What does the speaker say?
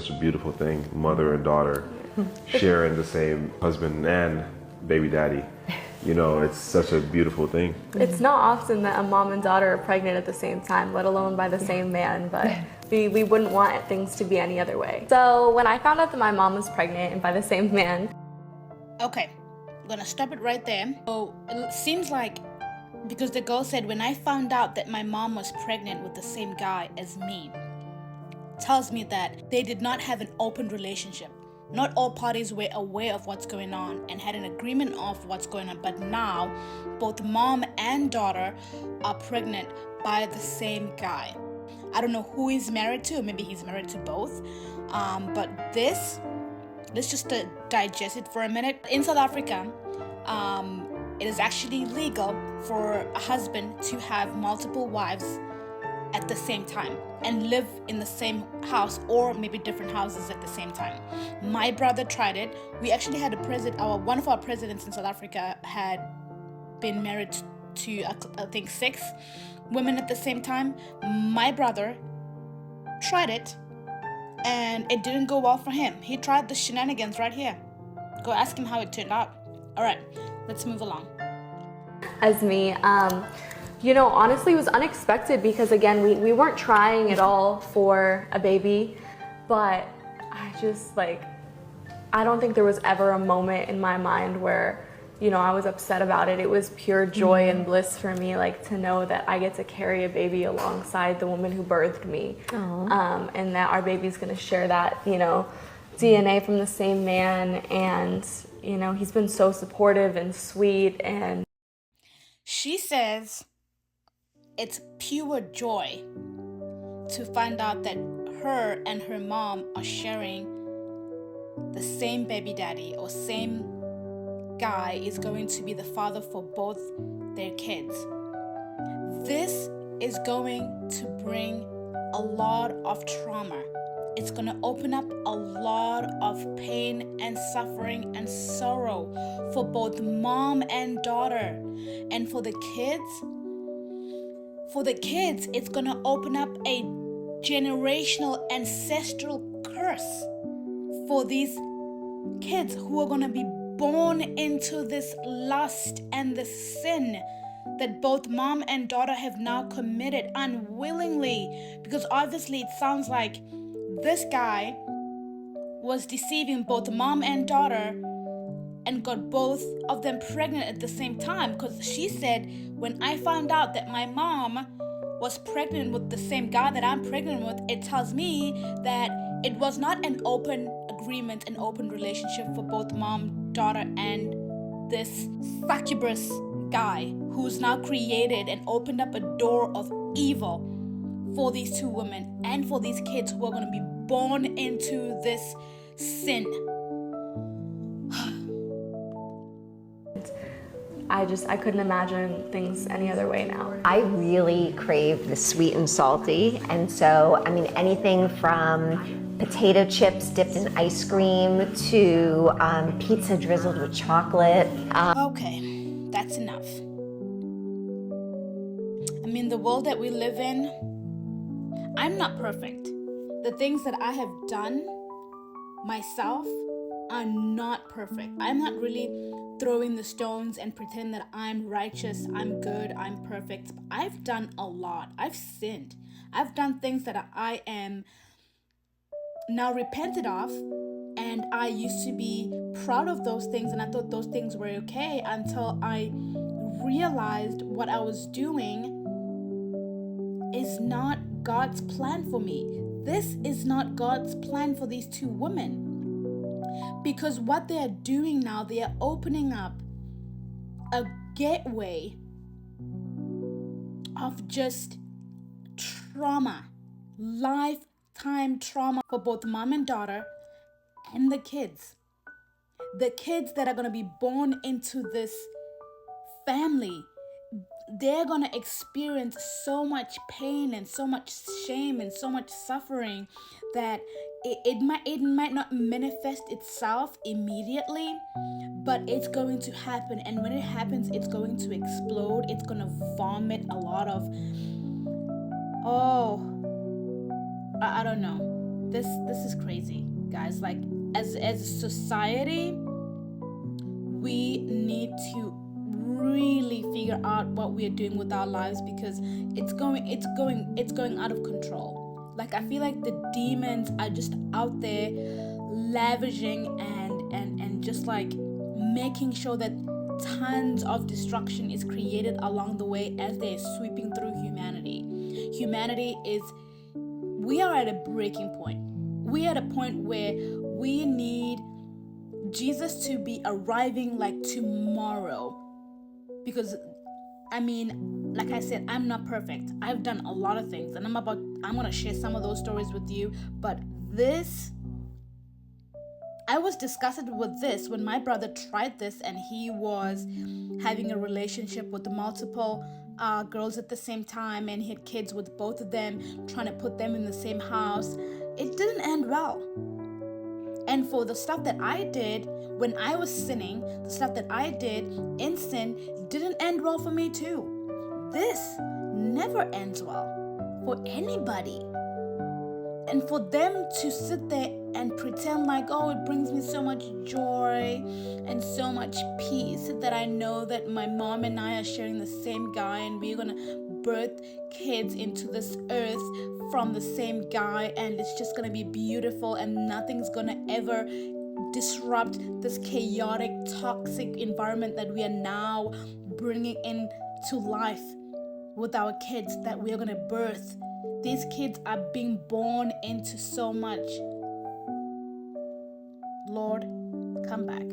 Such a beautiful thing, mother and daughter sharing the same husband and baby daddy. You know, it's such a beautiful thing. It's not often that a mom and daughter are pregnant at the same time, let alone by the same man, but we wouldn't want things to be any other way. So when I found out that my mom was pregnant and by the same man. Okay, I'm gonna stop it right there. So it seems like, because the girl said, when I found out that my mom was pregnant with the same guy as me, tells me that they did not have an open relationship. Not all parties were aware of what's going on and had an agreement of what's going on, but now both mom and daughter are pregnant by the same guy. I don't know who he's married to, maybe he's married to both, but let's just digest it for a minute. In South Africa, it is actually legal for a husband to have multiple wives at the same time and live in the same house or maybe different houses at the same time. My brother tried it. We actually had one of our presidents in South Africa had been married to I think 6 women at the same time. My brother tried it and it didn't go well for him. He tried the shenanigans right here. Go ask him how it turned out. All right, let's move along. As me, honestly, it was unexpected because, again, we weren't trying at all for a baby, but I don't think there was ever a moment in my mind where, I was upset about it. It was pure joy and bliss for me, to know that I get to carry a baby alongside the woman who birthed me, and that our baby's gonna share that, DNA from the same man, and, he's been so supportive and sweet. And she says it's pure joy to find out that her and her mom are sharing the same baby daddy, or same guy is going to be the father for both their kids. This is going to bring a lot of trauma. It's going to open up a lot of pain and suffering and sorrow for both mom and daughter. And for the kids, it's going to open up a generational ancestral curse for these kids who are going to be born into this lust and this sin that both mom and daughter have now committed unwillingly. Because obviously it sounds like this guy was deceiving both mom and daughter and got both of them pregnant at the same time. Because she said, when I found out that my mom was pregnant with the same guy that I'm pregnant with, it tells me that it was not an open agreement, an open relationship for both mom, daughter, and this succubus guy who's now created and opened up a door of evil for these two women and for these kids who are going to be born into this sin. I couldn't imagine things any other way now. I really crave the sweet and salty, and so, anything from potato chips dipped in ice cream to pizza drizzled with chocolate. Okay, that's enough. The world that we live in, I'm not perfect. The things that I have done myself are not perfect. I'm not really throwing the stones and pretend that I'm righteous, I'm good, I'm perfect. I've done a lot. I've sinned. I've done things that I am now repented of, and I used to be proud of those things, and I thought those things were okay until I realized what I was doing is not God's plan for me. This is not God's plan for these two women. Because what they are doing now, they are opening up a gateway of just trauma, lifetime trauma for both mom and daughter and the kids. The kids that are going to be born into this family, they're going to experience so much pain and so much shame and so much suffering that it might not manifest itself immediately, but it's going to happen. And when it happens, it's going to explode. It's going to vomit a lot of, I don't know. this is crazy, guys. Like, as a society, we need to really figure out what we are doing with our lives, because it's going out of control. Like, I feel like the demons are just out there lavishing and just like making sure that tons of destruction is created along the way as they're sweeping through humanity. We are at a breaking point. We are at a point where we need Jesus to be arriving like tomorrow. Because, I mean, like I said, I'm not perfect. I've done a lot of things, and I'm going to share some of those stories with you. But I was disgusted with this when my brother tried this, and he was having a relationship with multiple girls at the same time, and he had kids with both of them, trying to put them in the same house. It didn't end well. And for the stuff that I did when I was sinning, the stuff that I did in sin didn't end well for me too. This never ends well for anybody. And for them to sit there and pretend like, oh, it brings me so much joy and so much peace that I know that my mom and I are sharing the same guy, and we're going to birth kids into this earth from the same guy, and it's just going to be beautiful, and nothing's going to ever disrupt this chaotic, toxic environment that we are now bringing into life with our kids that we are going to birth. These kids are being born into so much. Lord, come back.